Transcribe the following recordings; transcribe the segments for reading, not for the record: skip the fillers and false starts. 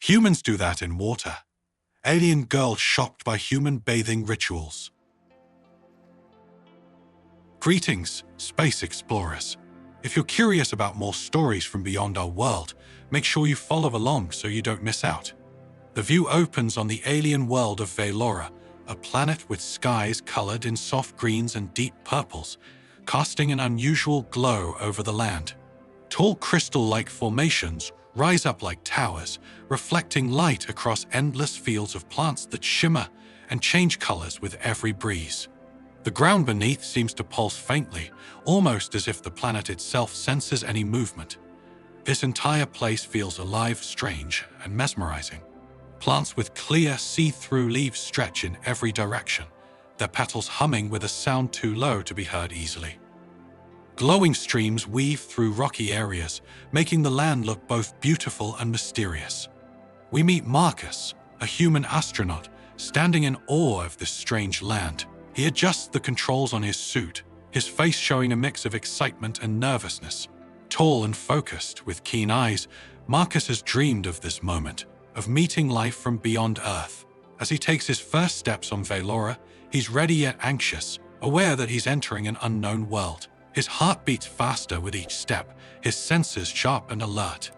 Humans do that in water. Alien girl shocked by human bathing rituals. Greetings, space explorers. If you're curious about more stories from beyond our world, make sure you follow along so you don't miss out. The view opens on the alien world of Velora, a planet with skies colored in soft greens and deep purples, casting an unusual glow over the land. Tall crystal-like formations rise up like towers, reflecting light across endless fields of plants that shimmer and change colors with every breeze. The ground beneath seems to pulse faintly, almost as if the planet itself senses any movement. This entire place feels alive, strange, and mesmerizing. Plants with clear, see-through leaves stretch in every direction, their petals humming with a sound too low to be heard easily. Glowing streams weave through rocky areas, making the land look both beautiful and mysterious. We meet Marcus, a human astronaut, standing in awe of this strange land. He adjusts the controls on his suit, his face showing a mix of excitement and nervousness. Tall and focused, with keen eyes, Marcus has dreamed of this moment, of meeting life from beyond Earth. As he takes his first steps on Velora, he's ready yet anxious, aware that he's entering an unknown world. His heart beats faster with each step, his senses sharp and alert.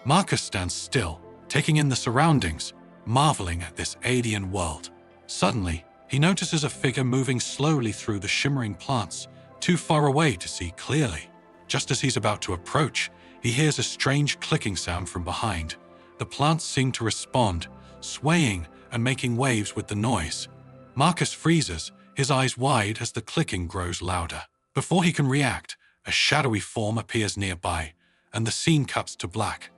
Marcus stands still, taking in the surroundings, marveling at this alien world. Suddenly, he notices a figure moving slowly through the shimmering plants, too far away to see clearly. Just as he's about to approach, he hears a strange clicking sound from behind. The plants seem to respond, swaying and making waves with the noise. Marcus freezes, his eyes wide as the clicking grows louder. Before he can react, a shadowy form appears nearby, and the scene cuts to black.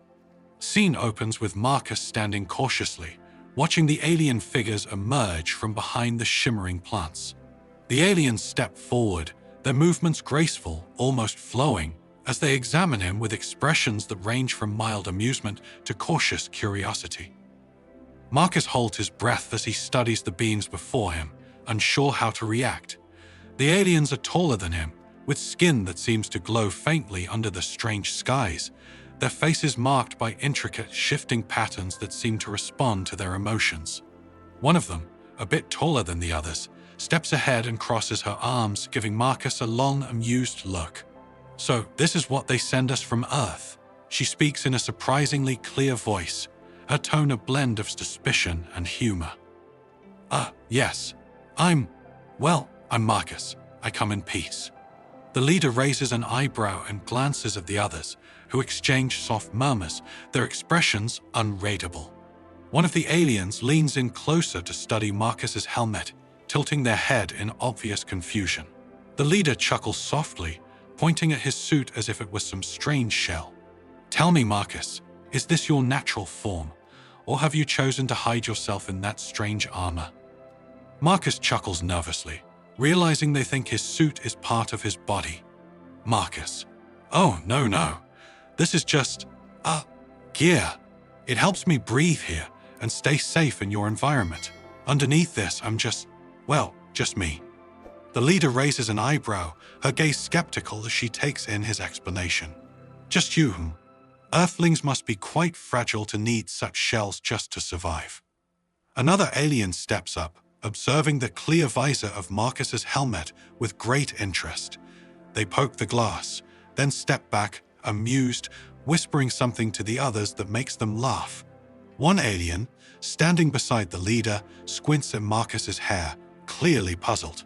Scene opens with Marcus standing cautiously, watching the alien figures emerge from behind the shimmering plants. The aliens step forward, their movements graceful, almost flowing, as they examine him with expressions that range from mild amusement to cautious curiosity. Marcus holds his breath as he studies the beings before him, unsure how to react. The aliens are taller than him, with skin that seems to glow faintly under the strange skies, their faces marked by intricate, shifting patterns that seem to respond to their emotions. One of them, a bit taller than the others, steps ahead and crosses her arms, giving Marcus a long, amused look. "So, this is what they send us from Earth." She speaks in a surprisingly clear voice, her tone a blend of suspicion and humor. Yes. I'm Marcus. I come in peace." The leader raises an eyebrow and glances at the others, who exchange soft murmurs, their expressions unreadable. One of the aliens leans in closer to study Marcus's helmet, tilting their head in obvious confusion. The leader chuckles softly, pointing at his suit as if it was some strange shell. "Tell me, Marcus, is this your natural form, or have you chosen to hide yourself in that strange armor?" Marcus chuckles nervously, realizing they think his suit is part of his body. Marcus: "Oh, no. This is just, gear. It helps me breathe here and stay safe in your environment. Underneath this, I'm just me." The leader raises an eyebrow, her gaze skeptical as she takes in his explanation. "Just you. Earthlings must be quite fragile to need such shells just to survive." Another alien steps up, observing the clear visor of Marcus's helmet with great interest. They poke the glass, then step back, amused, whispering something to the others that makes them laugh. One alien, standing beside the leader, squints at Marcus's hair, clearly puzzled.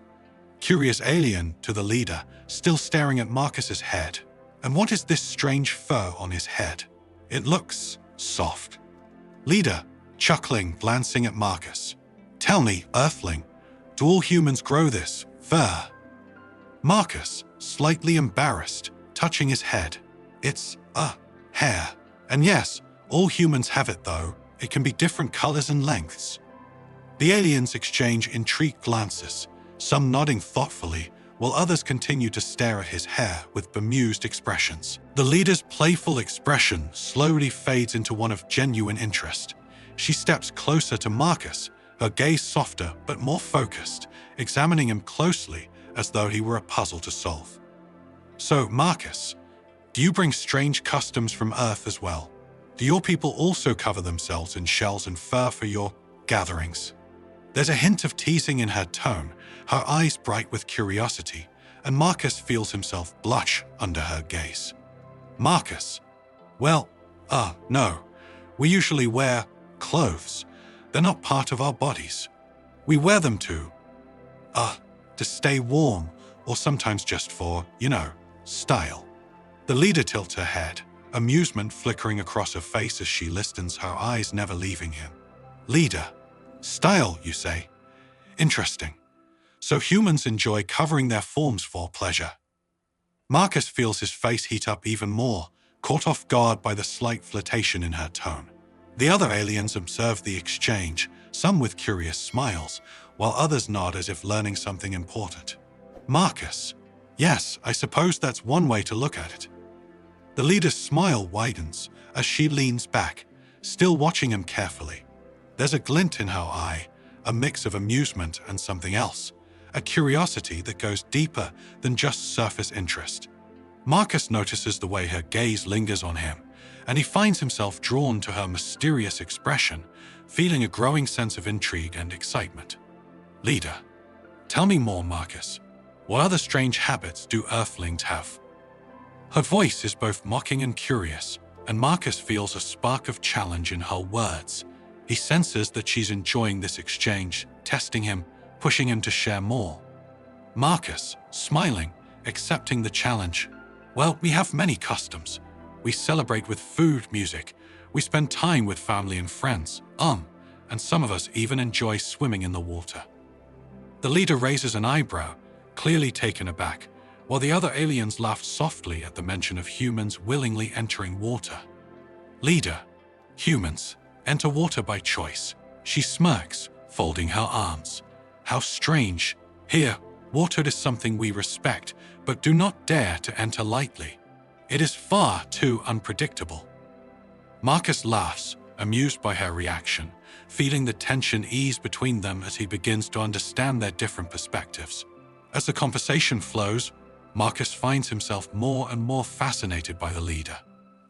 Curious alien to the leader, still staring at Marcus's head. "And what is this strange fur on his head? It looks soft." Leader, chuckling, glancing at Marcus. "Tell me, Earthling, do all humans grow this fur?" Marcus, slightly embarrassed, touching his head. "It's, hair. And yes, all humans have it though. It can be different colors and lengths." The aliens exchange intrigued glances, some nodding thoughtfully, while others continue to stare at his hair with bemused expressions. The leader's playful expression slowly fades into one of genuine interest. She steps closer to Marcus, her gaze softer but more focused, examining him closely as though he were a puzzle to solve. "So, Marcus, do you bring strange customs from Earth as well? Do your people also cover themselves in shells and fur for your gatherings? There's a hint of teasing in her tone, her eyes bright with curiosity, and Marcus feels himself blush under her gaze. Marcus, well, no. We usually wear clothes. They're not part of our bodies. We wear them to stay warm, or sometimes just for, style. The leader tilts her head, amusement flickering across her face as she listens, her eyes never leaving him. Leader, style, you say? Interesting. So humans enjoy covering their forms for pleasure. Marcus feels his face heat up even more, caught off guard by the slight flirtation in her tone. The other aliens observe the exchange, some with curious smiles, while others nod as if learning something important. Marcus, yes, I suppose that's one way to look at it. The leader's smile widens as she leans back, still watching him carefully. There's a glint in her eye, a mix of amusement and something else, a curiosity that goes deeper than just surface interest. Marcus notices the way her gaze lingers on him, and he finds himself drawn to her mysterious expression, feeling a growing sense of intrigue and excitement. Leader, tell me more, Marcus. What other strange habits do Earthlings have? Her voice is both mocking and curious, and Marcus feels a spark of challenge in her words. He senses that she's enjoying this exchange, testing him, pushing him to share more. Marcus, smiling, accepting the challenge. Well, we have many customs. We celebrate with food, music. We spend time with family and friends. And some of us even enjoy swimming in the water. The leader raises an eyebrow, clearly taken aback, while the other aliens laugh softly at the mention of humans willingly entering water. Leader, humans, enter water by choice. She smirks, folding her arms. How strange. Here, water is something we respect, but do not dare to enter lightly. It is far too unpredictable. Marcus laughs, amused by her reaction, feeling the tension ease between them as he begins to understand their different perspectives. As the conversation flows, Marcus finds himself more and more fascinated by the leader.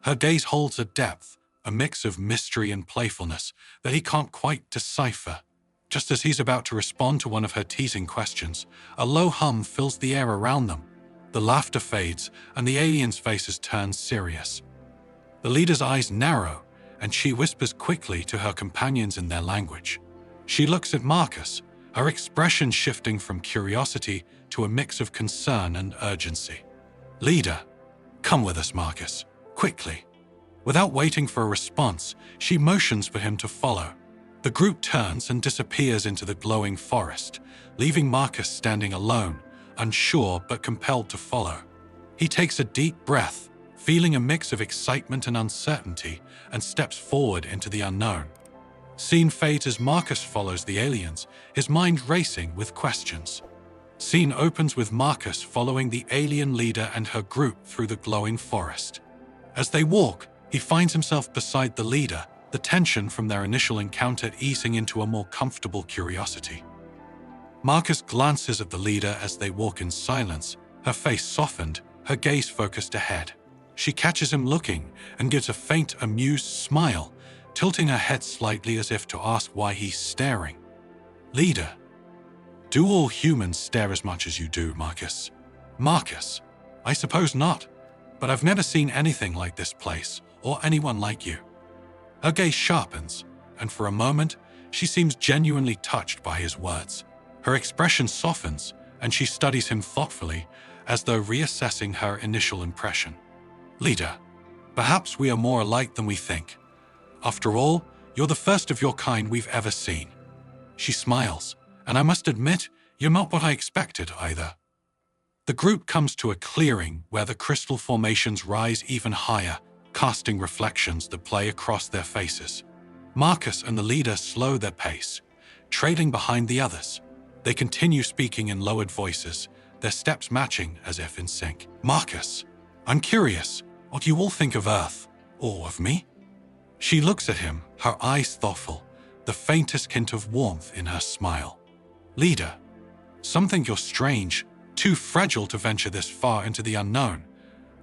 Her gaze holds a depth, a mix of mystery and playfulness that he can't quite decipher. Just as he's about to respond to one of her teasing questions, a low hum fills the air around them. The laughter fades, and the aliens' faces turn serious. The leader's eyes narrow, and she whispers quickly to her companions in their language. She looks at Marcus, her expression shifting from curiosity to a mix of concern and urgency. Leader, come with us, Marcus, quickly. Without waiting for a response, she motions for him to follow. The group turns and disappears into the glowing forest, leaving Marcus standing alone, unsure but compelled to follow. He takes a deep breath, feeling a mix of excitement and uncertainty, and steps forward into the unknown. Scene fades as Marcus follows the aliens, his mind racing with questions. Scene opens with Marcus following the alien leader and her group through the glowing forest. As they walk, he finds himself beside the leader, the tension from their initial encounter easing into a more comfortable curiosity. Marcus glances at the leader as they walk in silence, her face softened, her gaze focused ahead. She catches him looking and gives a faint, amused smile, tilting her head slightly as if to ask why he's staring. Leader, do all humans stare as much as you do, Marcus? Marcus, I suppose not, but I've never seen anything like this place, or anyone like you. Her gaze sharpens, and for a moment, she seems genuinely touched by his words. Her expression softens, and she studies him thoughtfully, as though reassessing her initial impression. Leader, perhaps we are more alike than we think. After all, you're the first of your kind we've ever seen. She smiles, and I must admit, you're not what I expected either. The group comes to a clearing where the crystal formations rise even higher, casting reflections that play across their faces. Marcus and the leader slow their pace, trailing behind the others. They continue speaking in lowered voices, their steps matching as if in sync. Marcus, I'm curious what you all think of Earth, or of me? She looks at him, her eyes thoughtful, the faintest hint of warmth in her smile. Leader, some think you're strange, too fragile to venture this far into the unknown.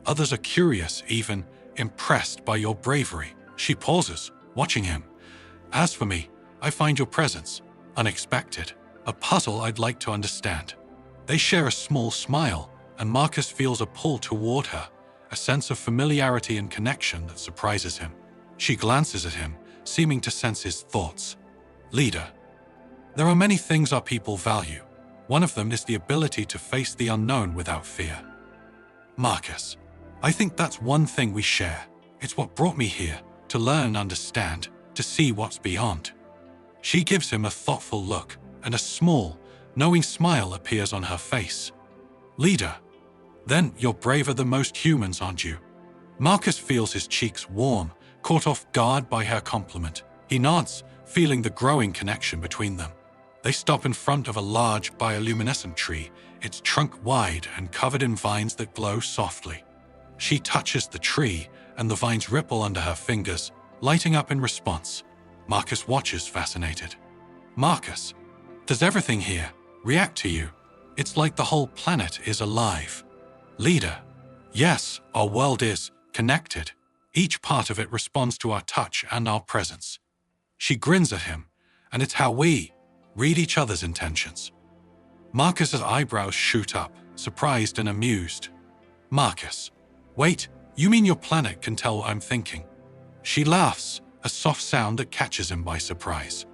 Others are curious, even impressed by your bravery. She pauses, watching him. As for me, I find your presence unexpected, a puzzle I'd like to understand. They share a small smile, and Marcus feels a pull toward her, a sense of familiarity and connection that surprises him. She glances at him, seeming to sense his thoughts. Leader, there are many things our people value. One of them is the ability to face the unknown without fear. Marcus, I think that's one thing we share. It's what brought me here, to learn and understand, to see what's beyond. She gives him a thoughtful look, and a small, knowing smile appears on her face. Leader, then you're braver than most humans, aren't you? Marcus feels his cheeks warm, caught off guard by her compliment. He nods, feeling the growing connection between them. They stop in front of a large bioluminescent tree, its trunk wide and covered in vines that glow softly. She touches the tree, and the vines ripple under her fingers, lighting up in response. Marcus watches, fascinated. Marcus, does everything here react to you? It's like the whole planet is alive. Leader, yes, our world is connected. Each part of it responds to our touch and our presence. She grins at him, and it's how we read each other's intentions. Marcus's eyebrows shoot up, surprised and amused. Marcus, wait, you mean your planet can tell what I'm thinking? She laughs, a soft sound that catches him by surprise.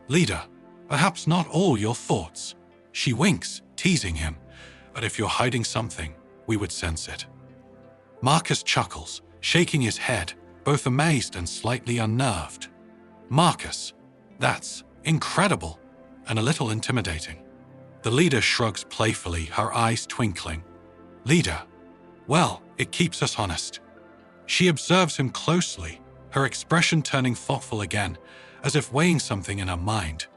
Leader, perhaps not all your thoughts. She winks, teasing him, but if you're hiding something, we would sense it. Marcus chuckles, shaking his head, both amazed and slightly unnerved. Marcus, that's incredible, and a little intimidating. The leader shrugs playfully, her eyes twinkling. Leader, well, it keeps us honest. She observes him closely, her expression turning thoughtful again, as if weighing something in her mind.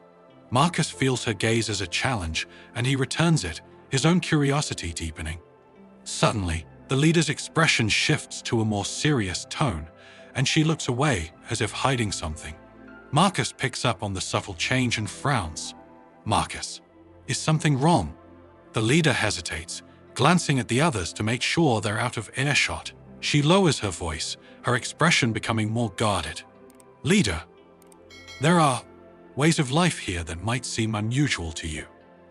Marcus feels her gaze as a challenge, and he returns it, his own curiosity deepening. Suddenly, the leader's expression shifts to a more serious tone, and she looks away as if hiding something. Marcus picks up on the subtle change and frowns. Marcus, is something wrong? The leader hesitates, glancing at the others to make sure they're out of earshot. She lowers her voice, her expression becoming more guarded. Leader, there are ways of life here that might seem unusual to you.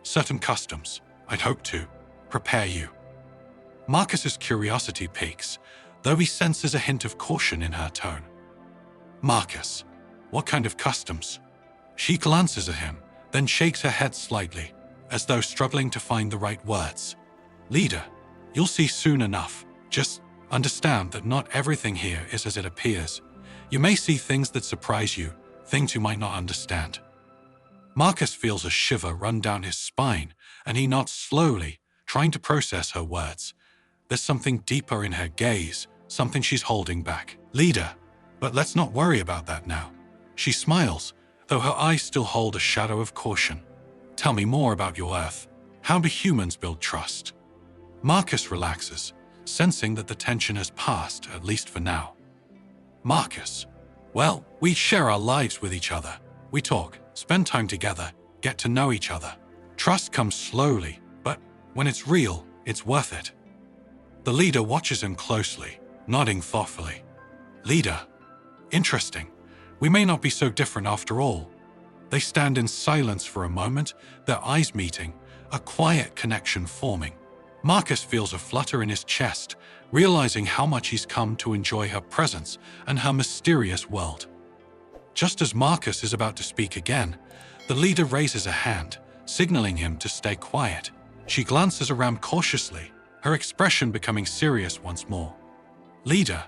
Certain customs, I'd hope to prepare you. Marcus's curiosity piques, though he senses a hint of caution in her tone. Marcus, what kind of customs? She glances at him, then shakes her head slightly, as though struggling to find the right words. Leader, you'll see soon enough. Just understand that not everything here is as it appears. You may see things that surprise you, things you might not understand. Marcus feels a shiver run down his spine, and he nods slowly, trying to process her words. There's something deeper in her gaze, something she's holding back. Leader, but let's not worry about that now. She smiles, though her eyes still hold a shadow of caution. Tell me more about your Earth. How do humans build trust? Marcus relaxes, sensing that the tension has passed, at least for now. Marcus, well, we share our lives with each other. We talk, spend time together, get to know each other. Trust comes slowly, but when it's real, it's worth it. The leader watches him closely, nodding thoughtfully. Leader, interesting. We may not be so different after all. They stand in silence for a moment, their eyes meeting, a quiet connection forming. Marcus feels a flutter in his chest, realizing how much he's come to enjoy her presence and her mysterious world. Just as Marcus is about to speak again, the leader raises a hand, signaling him to stay quiet. She glances around cautiously, her expression becoming serious once more. Leader,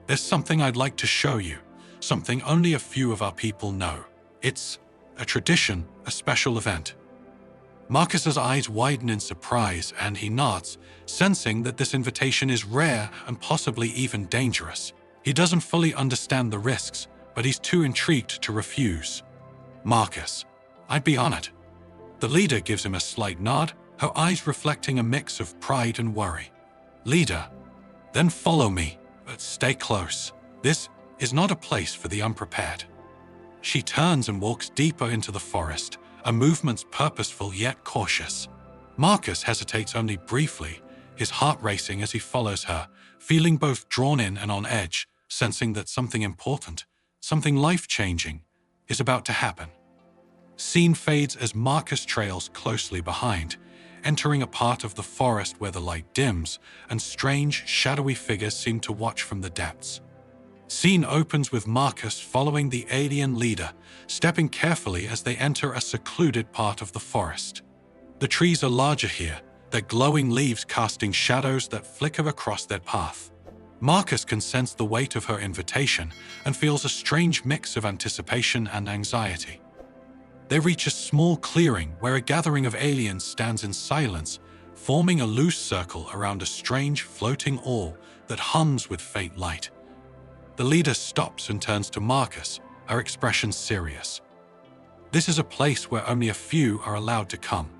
there's something I'd like to show you, something only a few of our people know. It's a tradition, a special event. Marcus's eyes widen in surprise, and he nods, sensing that this invitation is rare and possibly even dangerous. He doesn't fully understand the risks, but he's too intrigued to refuse. Marcus, I'd be honored. The leader gives him a slight nod, her eyes reflecting a mix of pride and worry. Leader, then follow me, but stay close. This is not a place for the unprepared. She turns and walks deeper into the forest, her movements purposeful yet cautious. Marcus hesitates only briefly, his heart racing as he follows her, feeling both drawn in and on edge, sensing that something important, something life-changing, is about to happen. Scene fades as Marcus trails closely behind, entering a part of the forest where the light dims and strange, shadowy figures seem to watch from the depths. Scene opens with Marcus following the alien leader, stepping carefully as they enter a secluded part of the forest. The trees are larger here, their glowing leaves casting shadows that flicker across their path. Marcus can sense the weight of her invitation and feels a strange mix of anticipation and anxiety. They reach a small clearing where a gathering of aliens stands in silence, forming a loose circle around a strange floating orb that hums with faint light. The leader stops and turns to Marcus, her expression serious. "This is a place where only a few are allowed to come.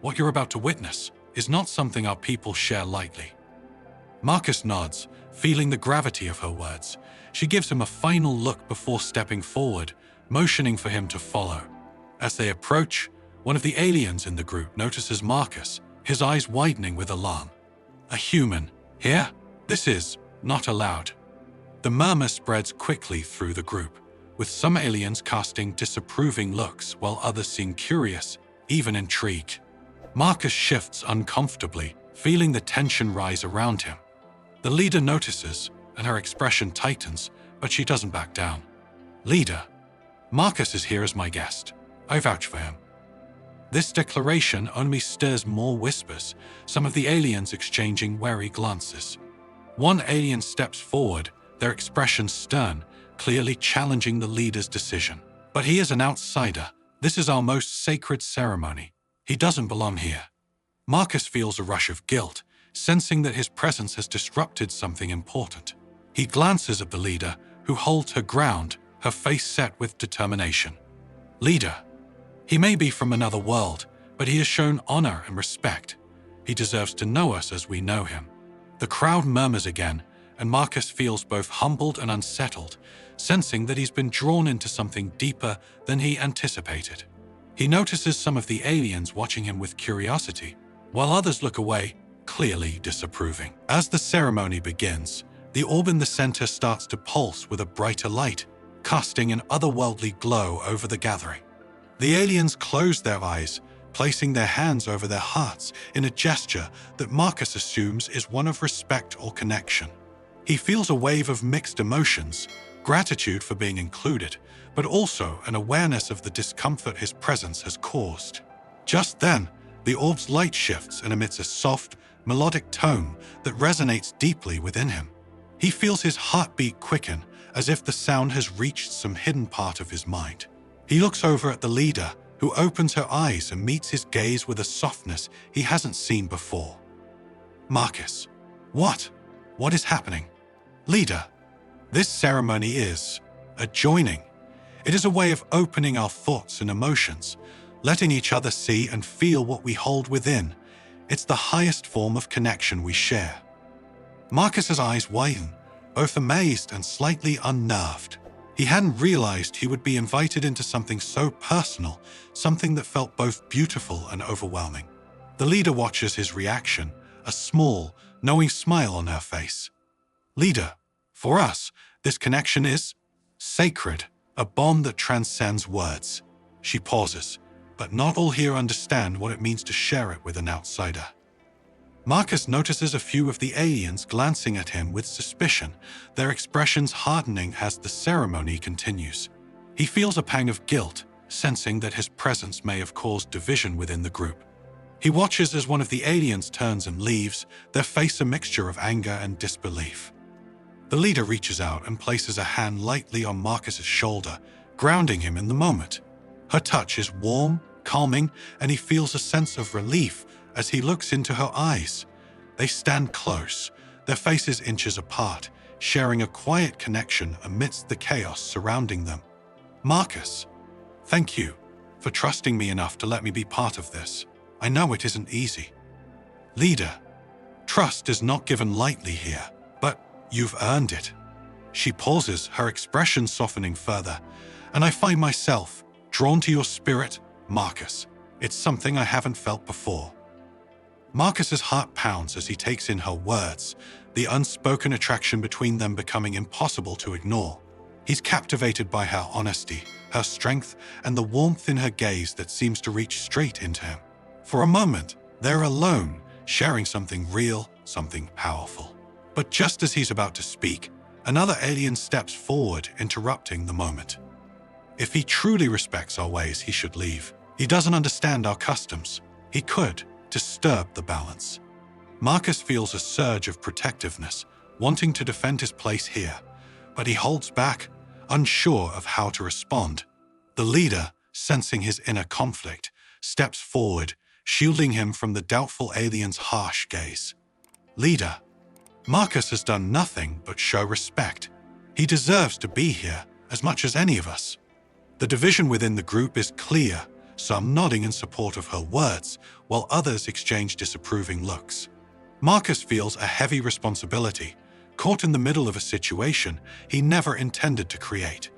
What you're about to witness is not something our people share lightly." Marcus nods, feeling the gravity of her words. She gives him a final look before stepping forward, motioning for him to follow. As they approach, one of the aliens in the group notices Marcus, his eyes widening with alarm. "A human, here? This is not allowed." The murmur spreads quickly through the group, with some aliens casting disapproving looks while others seem curious, even intrigued. Marcus shifts uncomfortably, feeling the tension rise around him. The leader notices, and her expression tightens, but she doesn't back down. "Leader, Marcus is here as my guest. I vouch for him." This declaration only stirs more whispers, some of the aliens exchanging wary glances. One alien steps forward, their expression stern, clearly challenging the leader's decision. "But he is an outsider. This is our most sacred ceremony. He doesn't belong here." Marcus feels a rush of guilt, sensing that his presence has disrupted something important. He glances at the leader, who holds her ground, her face set with determination. "Leader, he may be from another world, but he has shown honor and respect. He deserves to know us as we know him." The crowd murmurs again, and Marcus feels both humbled and unsettled, sensing that he's been drawn into something deeper than he anticipated. He notices some of the aliens watching him with curiosity, while others look away, clearly disapproving. As the ceremony begins, the orb in the center starts to pulse with a brighter light, casting an otherworldly glow over the gathering. The aliens close their eyes, placing their hands over their hearts in a gesture that Marcus assumes is one of respect or connection. He feels a wave of mixed emotions, gratitude for being included, but also an awareness of the discomfort his presence has caused. Just then, the orb's light shifts and emits a soft, melodic tone that resonates deeply within him. He feels his heartbeat quicken, as if the sound has reached some hidden part of his mind. He looks over at the leader, who opens her eyes and meets his gaze with a softness he hasn't seen before. "Marcus, what? What is happening?" "Leader, this ceremony is a joining. It is a way of opening our thoughts and emotions, letting each other see and feel what we hold within. It's the highest form of connection we share." Marcus's eyes widen, both amazed and slightly unnerved. He hadn't realized he would be invited into something so personal, something that felt both beautiful and overwhelming. The leader watches his reaction, a small, knowing smile on her face. "Leader, for us, this connection is sacred, a bond that transcends words." She pauses, but not all here understand what it means to share it with an outsider. Marcus notices a few of the aliens glancing at him with suspicion, their expressions hardening as the ceremony continues. He feels a pang of guilt, sensing that his presence may have caused division within the group. He watches as one of the aliens turns and leaves, their face a mixture of anger and disbelief. The leader reaches out and places a hand lightly on Marcus's shoulder, grounding him in the moment. Her touch is warm, calming, and he feels a sense of relief as he looks into her eyes. They stand close, their faces inches apart, sharing a quiet connection amidst the chaos surrounding them. "Marcus, thank you for trusting me enough to let me be part of this. I know it isn't easy." "Leader, trust is not given lightly here, but you've earned it." She pauses, her expression softening further, "And I find myself drawn to your spirit, Marcus. It's something I haven't felt before." Marcus's heart pounds as he takes in her words, the unspoken attraction between them becoming impossible to ignore. He's captivated by her honesty, her strength, and the warmth in her gaze that seems to reach straight into him. For a moment, they're alone, sharing something real, something powerful. But just as he's about to speak, another alien steps forward, interrupting the moment. If he truly respects our ways, he should leave. He doesn't understand our customs. He could disturb the balance. Marcus feels a surge of protectiveness, wanting to defend his place here, but he holds back, unsure of how to respond. The leader, sensing his inner conflict, steps forward, shielding him from the doubtful alien's harsh gaze. Leader, Marcus has done nothing but show respect. He deserves to be here as much as any of us. The division within the group is clear, some nodding in support of her words, while others exchange disapproving looks. Marcus feels a heavy responsibility, caught in the middle of a situation he never intended to create.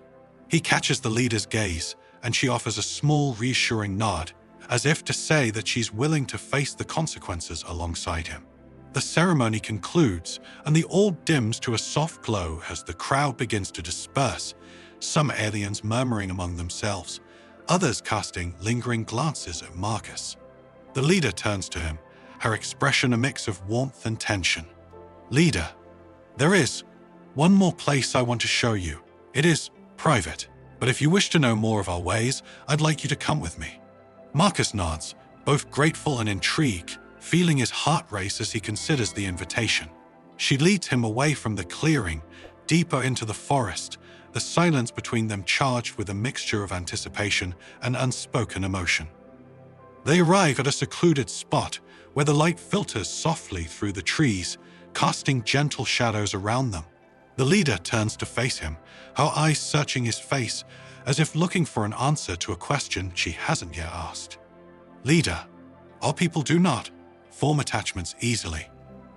He catches the leader's gaze, and she offers a small, reassuring nod, as if to say that she's willing to face the consequences alongside him. The ceremony concludes, and the all dims to a soft glow as the crowd begins to disperse, some aliens murmuring among themselves, others casting lingering glances at Marcus. The leader turns to him, her expression a mix of warmth and tension. Leader, there is one more place I want to show you. It is private, but if you wish to know more of our ways, I'd like you to come with me. Marcus nods, both grateful and intrigued, feeling his heart race as he considers the invitation. She leads him away from the clearing, deeper into the forest, the silence between them charged with a mixture of anticipation and unspoken emotion. They arrive at a secluded spot where the light filters softly through the trees, casting gentle shadows around them. The leader turns to face him, her eyes searching his face, as if looking for an answer to a question she hasn't yet asked. Leader, our people do not form attachments easily.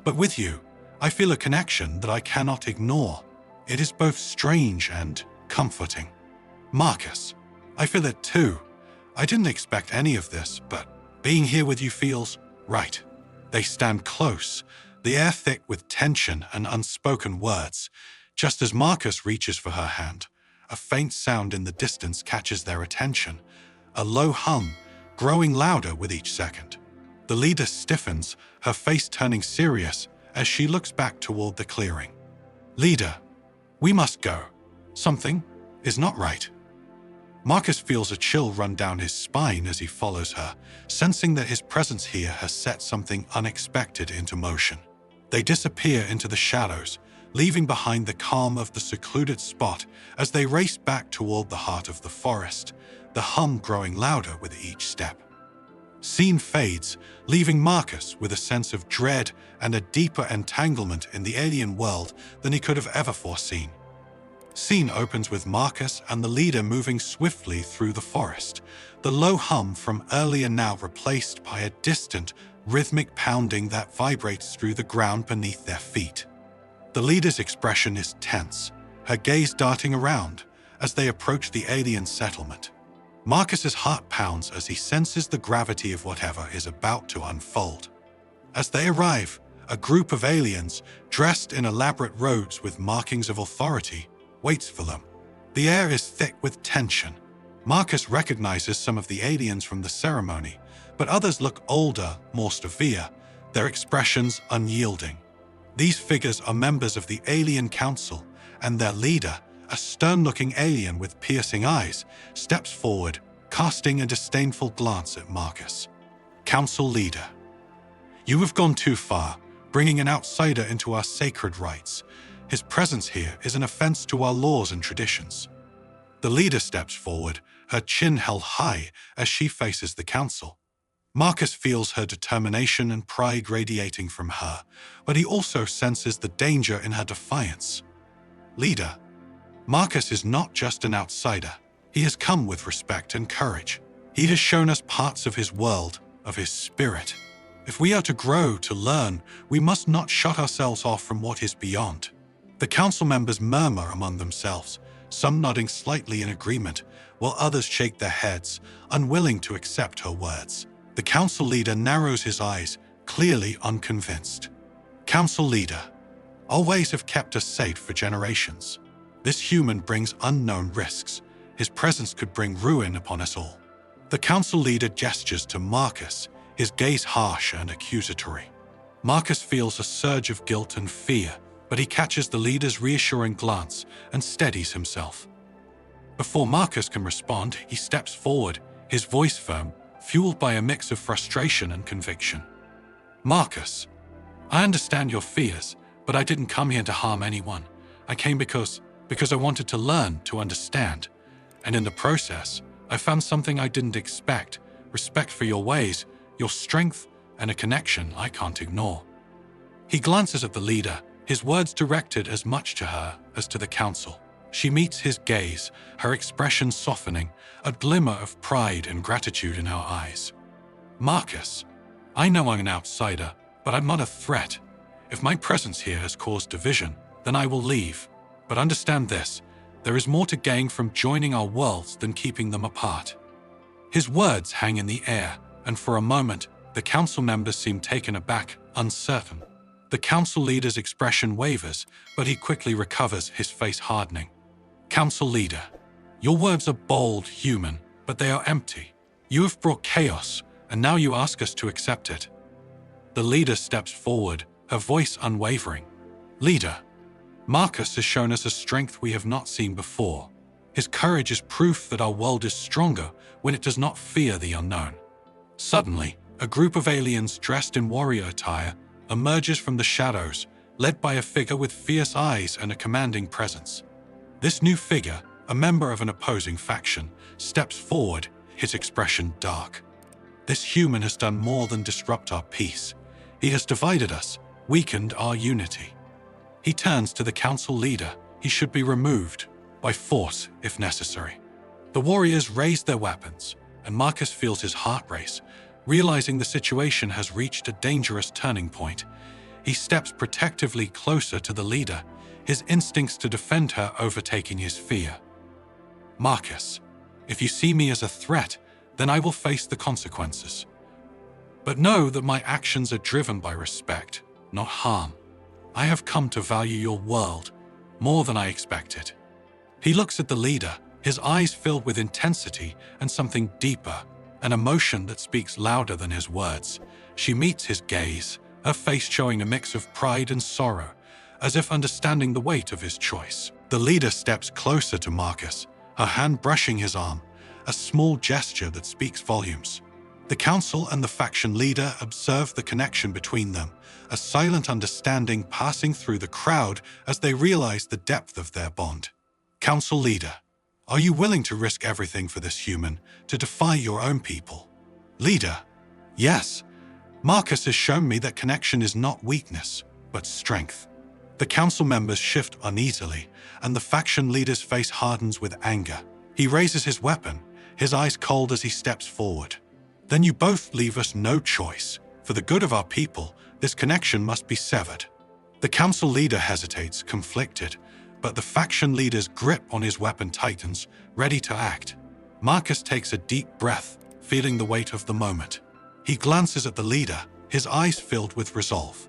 But with you, I feel a connection that I cannot ignore. It is both strange and comforting. Marcus, I feel it too. I didn't expect any of this, but being here with you feels right. They stand close, the air thick with tension and unspoken words. Just as Marcus reaches for her hand, a faint sound in the distance catches their attention, a low hum, growing louder with each second. The leader stiffens, her face turning serious as she looks back toward the clearing. Leader, we must go. Something is not right. Marcus feels a chill run down his spine as he follows her, sensing that his presence here has set something unexpected into motion. They disappear into the shadows, leaving behind the calm of the secluded spot as they race back toward the heart of the forest, the hum growing louder with each step. Scene fades, leaving Marcus with a sense of dread and a deeper entanglement in the alien world than he could have ever foreseen. Scene opens with Marcus and the leader moving swiftly through the forest, the low hum from earlier now replaced by a distant, rhythmic pounding that vibrates through the ground beneath their feet. The leader's expression is tense, her gaze darting around as they approach the alien settlement. Marcus's heart pounds as he senses the gravity of whatever is about to unfold. As they arrive, a group of aliens, dressed in elaborate robes with markings of authority, waits for them. The air is thick with tension. Marcus recognizes some of the aliens from the ceremony, but others look older, more severe, their expressions unyielding. These figures are members of the Alien Council, and their leader, a stern-looking alien with piercing eyes, steps forward, casting a disdainful glance at Marcus. Council leader, you have gone too far, bringing an outsider into our sacred rites. His presence here is an offense to our laws and traditions. The leader steps forward, her chin held high as she faces the council. Marcus feels her determination and pride radiating from her, but he also senses the danger in her defiance. Leader, Marcus is not just an outsider. He has come with respect and courage. He has shown us parts of his world, of his spirit. If we are to grow, to learn, we must not shut ourselves off from what is beyond. The council members murmur among themselves, some nodding slightly in agreement, while others shake their heads, unwilling to accept her words. The council leader narrows his eyes, clearly unconvinced. Council leader, Our ways have kept us safe for generations. This human brings unknown risks. His presence could bring ruin upon us all. The council leader gestures to Marcus, his gaze harsh and accusatory. Marcus feels a surge of guilt and fear, but he catches the leader's reassuring glance and steadies himself. Before Marcus can respond, he steps forward, his voice firm, fueled by a mix of frustration and conviction. Marcus, I understand your fears, but I didn't come here to harm anyone. I came because I wanted to learn to understand. And in the process, I found something I didn't expect: respect for your ways, your strength, and a connection I can't ignore. He glances at the leader, his words directed as much to her as to the council. She meets his gaze, her expression softening, a glimmer of pride and gratitude in her eyes. Marcus, I know I'm an outsider, but I'm not a threat. If my presence here has caused division, then I will leave. But understand this, there is more to gain from joining our worlds than keeping them apart. His words hang in the air, and for a moment, the council members seem taken aback, uncertain. The council leader's expression wavers, but he quickly recovers, his face hardening. Council leader, your words are bold, human, but they are empty. You have brought chaos, and now you ask us to accept it. The leader steps forward, her voice unwavering. Leader, Marcus has shown us a strength we have not seen before. His courage is proof that our world is stronger when it does not fear the unknown. Suddenly, a group of aliens dressed in warrior attire emerges from the shadows, led by a figure with fierce eyes and a commanding presence. This new figure, a member of an opposing faction, steps forward, his expression dark. This human has done more than disrupt our peace. He has divided us, weakened our unity. He turns to the council leader. He should be removed, by force if necessary. The warriors raise their weapons, and Marcus feels his heart race, realizing the situation has reached a dangerous turning point. He steps protectively closer to the leader, his instincts to defend her overtaking his fear. Marcus, if you see me as a threat, then I will face the consequences. But know that my actions are driven by respect, not harm. I have come to value your world more than I expected. He looks at the leader, his eyes filled with intensity and something deeper, an emotion that speaks louder than his words. She meets his gaze, her face showing a mix of pride and sorrow, as if understanding the weight of his choice. The leader steps closer to Marcus, her hand brushing his arm, a small gesture that speaks volumes. The council and the faction leader observe the connection between them, a silent understanding passing through the crowd as they realize the depth of their bond. Council leader, are you willing to risk everything for this human, to defy your own people? Leader, yes. Marcus has shown me that connection is not weakness, but strength. The council members shift uneasily, and the faction leader's face hardens with anger. He raises his weapon, his eyes cold as he steps forward. Then you both leave us no choice. For the good of our people, this connection must be severed. The council leader hesitates, conflicted, but the faction leader's grip on his weapon tightens, ready to act. Marcus takes a deep breath, feeling the weight of the moment. He glances at the leader, his eyes filled with resolve.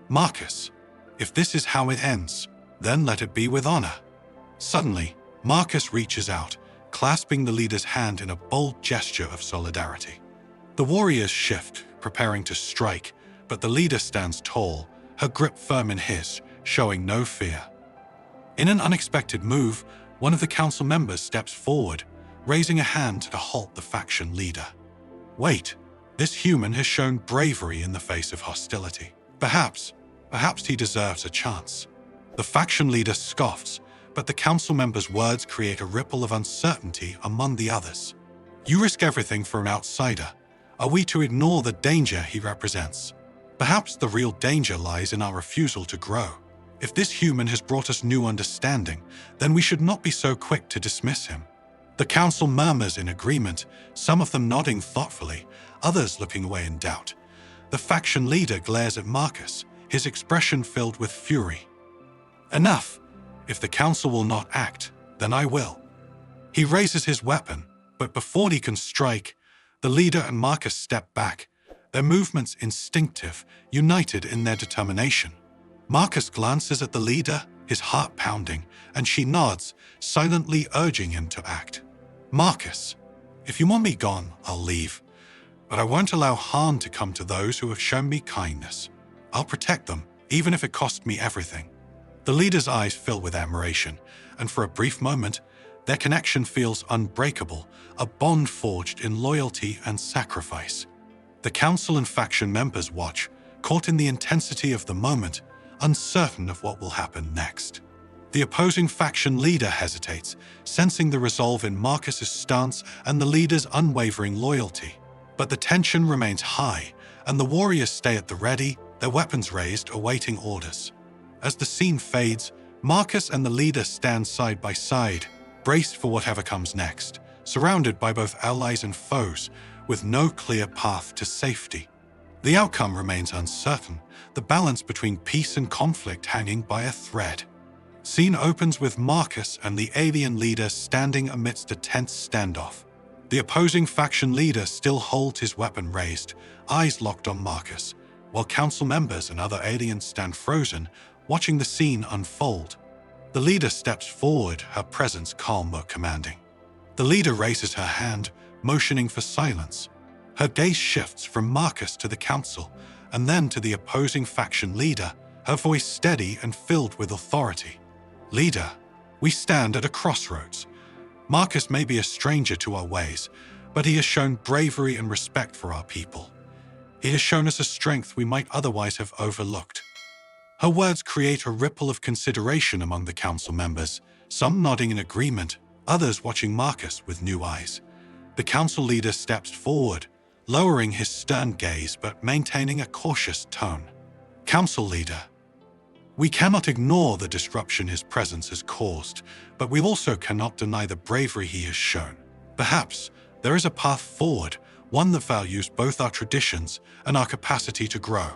Marcus, if this is how it ends, then let it be with honor. Suddenly, Marcus reaches out, clasping the leader's hand in a bold gesture of solidarity. The warriors shift, preparing to strike, but the leader stands tall, her grip firm in his, showing no fear. In an unexpected move, one of the council members steps forward, raising a hand to halt the faction leader. Wait, this human has shown bravery in the face of hostility. Perhaps he deserves a chance. The faction leader scoffs, but the council member's words create a ripple of uncertainty among the others. You risk everything for an outsider. Are we to ignore the danger he represents? Perhaps the real danger lies in our refusal to grow. If this human has brought us new understanding, then we should not be so quick to dismiss him. The council murmurs in agreement, some of them nodding thoughtfully, others looking away in doubt. The faction leader glares at Marcus, his expression filled with fury. Enough! If the council will not act, then I will. He raises his weapon, but before he can strike, the leader and Marcus step back, their movements instinctive, united in their determination. Marcus glances at the leader, his heart pounding, and she nods, silently urging him to act. Marcus, if you want me gone, I'll leave. But I won't allow harm to come to those who have shown me kindness. I'll protect them, even if it costs me everything. The leader's eyes fill with admiration, and for a brief moment, their connection feels unbreakable, a bond forged in loyalty and sacrifice. The council and faction members watch, caught in the intensity of the moment, uncertain of what will happen next. The opposing faction leader hesitates, sensing the resolve in Marcus's stance and the leader's unwavering loyalty. But the tension remains high, and the warriors stay at the ready, their weapons raised, awaiting orders. As the scene fades, Marcus and the leader stand side by side, braced for whatever comes next, surrounded by both allies and foes, with no clear path to safety. The outcome remains uncertain, the balance between peace and conflict hanging by a thread. Scene opens with Marcus and the alien leader standing amidst a tense standoff. The opposing faction leader still holds his weapon raised, eyes locked on Marcus, while council members and other aliens stand frozen, watching the scene unfold. The leader steps forward, her presence calm but commanding. The leader raises her hand, motioning for silence. Her gaze shifts from Marcus to the council, and then to the opposing faction leader, her voice steady and filled with authority. Leader, we stand at a crossroads. Marcus may be a stranger to our ways, but he has shown bravery and respect for our people. He has shown us a strength we might otherwise have overlooked. Her words create a ripple of consideration among the council members, some nodding in agreement, others watching Marcus with new eyes. The council leader steps forward, lowering his stern gaze but maintaining a cautious tone. Council leader, we cannot ignore the disruption his presence has caused, but we also cannot deny the bravery he has shown. Perhaps there is a path forward, one that values both our traditions and our capacity to grow.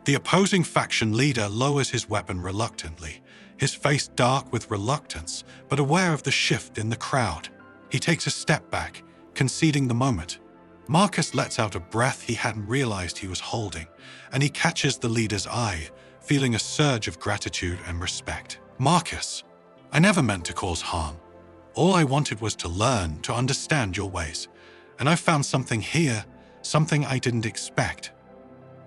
The opposing faction leader lowers his weapon reluctantly, his face dark with reluctance, but aware of the shift in the crowd. He takes a step back, conceding the moment. Marcus lets out a breath he hadn't realized he was holding, and he catches the leader's eye, feeling a surge of gratitude and respect. Marcus, I never meant to cause harm. All I wanted was to learn, to understand your ways. And I found something here, something I didn't expect.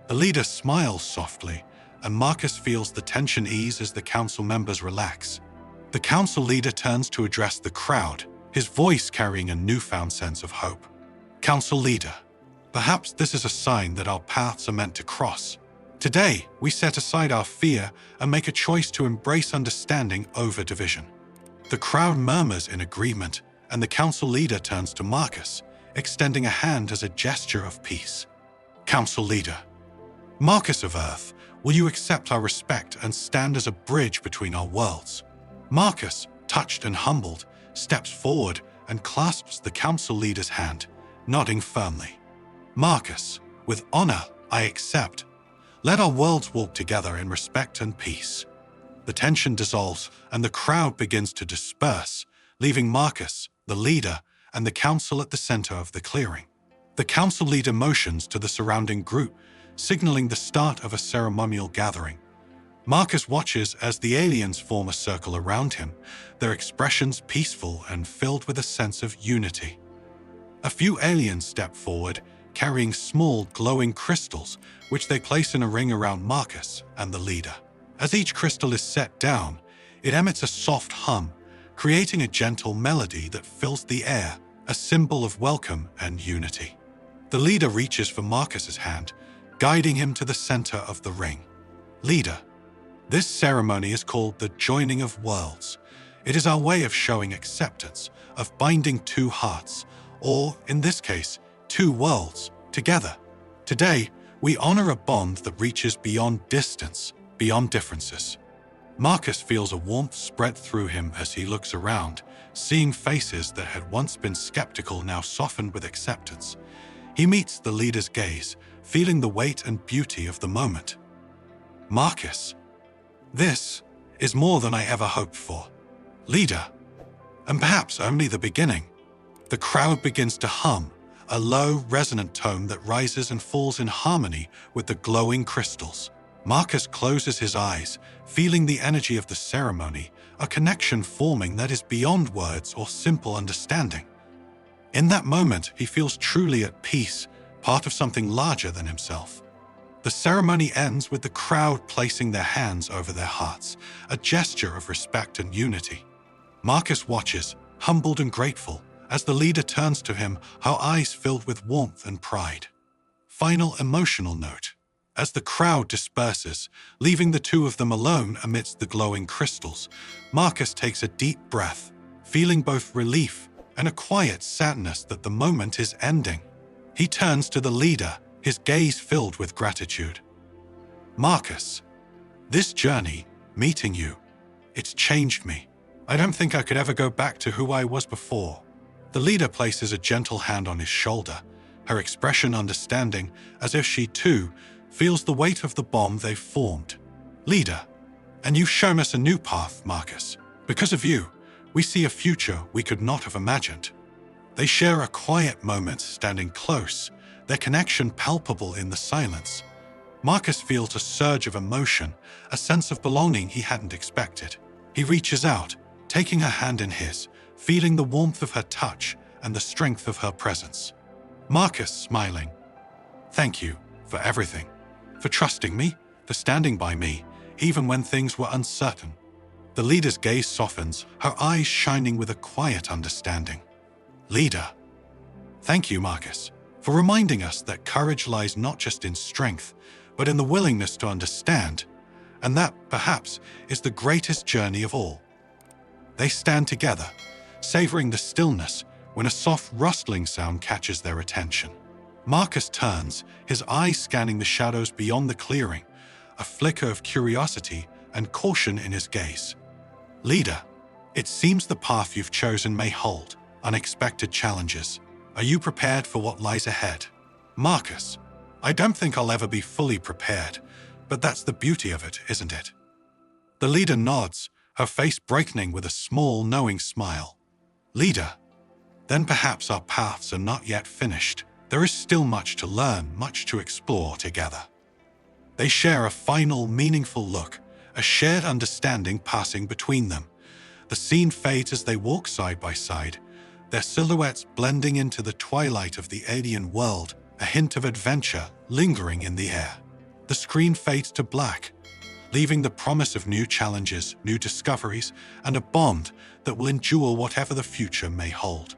The leader smiles softly, and Marcus feels the tension ease as the council members relax. The council leader turns to address the crowd, his voice carrying a newfound sense of hope. Council leader, perhaps this is a sign that our paths are meant to cross. Today, we set aside our fear and make a choice to embrace understanding over division. The crowd murmurs in agreement, and the council leader turns to Marcus, extending a hand as a gesture of peace. Council leader, Marcus of Earth, will you accept our respect and stand as a bridge between our worlds? Marcus, touched and humbled, steps forward and clasps the council leader's hand, nodding firmly. Marcus, with honor, I accept. Let our worlds walk together in respect and peace. The tension dissolves and the crowd begins to disperse, leaving Marcus, the leader, and the council at the center of the clearing. The council leader motions to the surrounding group, signaling the start of a ceremonial gathering. Marcus watches as the aliens form a circle around him, their expressions peaceful and filled with a sense of unity. A few aliens step forward, carrying small, glowing crystals, which they place in a ring around Marcus and the leader. As each crystal is set down, it emits a soft hum, creating a gentle melody that fills the air, a symbol of welcome and unity. The leader reaches for Marcus's hand, guiding him to the center of the ring. Leader, this ceremony is called the Joining of Worlds. It is our way of showing acceptance, of binding two hearts, or, in this case, two worlds, together. Today, we honor a bond that reaches beyond distance, beyond differences. Marcus feels a warmth spread through him as he looks around, seeing faces that had once been skeptical now softened with acceptance. He meets the leader's gaze, feeling the weight and beauty of the moment. Marcus, this is more than I ever hoped for. Leader, and perhaps only the beginning. The crowd begins to hum, a low, resonant tone that rises and falls in harmony with the glowing crystals. Marcus closes his eyes, feeling the energy of the ceremony, a connection forming that is beyond words or simple understanding. In that moment, he feels truly at peace, part of something larger than himself. The ceremony ends with the crowd placing their hands over their hearts, a gesture of respect and unity. Marcus watches, humbled and grateful, as the leader turns to him, her eyes filled with warmth and pride. Final emotional note. As the crowd disperses, leaving the two of them alone amidst the glowing crystals, Marcus takes a deep breath, feeling both relief and a quiet sadness that the moment is ending. He turns to the leader, his gaze filled with gratitude. Marcus, this journey, meeting you, it's changed me. I don't think I could ever go back to who I was before. The leader places a gentle hand on his shoulder, her expression understanding, as if she too feels the weight of the bond they've formed. Leader, and you've shown us a new path, Marcus. Because of you, we see a future we could not have imagined. They share a quiet moment standing close, their connection palpable in the silence. Marcus feels a surge of emotion, a sense of belonging he hadn't expected. He reaches out, taking her hand in his, feeling the warmth of her touch and the strength of her presence. Marcus, smiling, "Thank you for everything, for trusting me, for standing by me, even when things were uncertain." The leader's gaze softens, her eyes shining with a quiet understanding. Leader, thank you, Marcus, for reminding us that courage lies not just in strength, but in the willingness to understand, and that, perhaps, is the greatest journey of all. They stand together, savoring the stillness when a soft rustling sound catches their attention. Marcus turns, his eyes scanning the shadows beyond the clearing, a flicker of curiosity and caution in his gaze. Leader, it seems the path you've chosen may hold unexpected challenges. Are you prepared for what lies ahead? Marcus, I don't think I'll ever be fully prepared, but that's the beauty of it, isn't it? The leader nods, her face brightening with a small, knowing smile. Leader, then perhaps our paths are not yet finished. There is still much to learn, much to explore together. They share a final, meaningful look, a shared understanding passing between them. The scene fades as they walk side by side, their silhouettes blending into the twilight of the alien world, a hint of adventure lingering in the air. The screen fades to black, leaving the promise of new challenges, new discoveries, and a bond that will endure whatever the future may hold.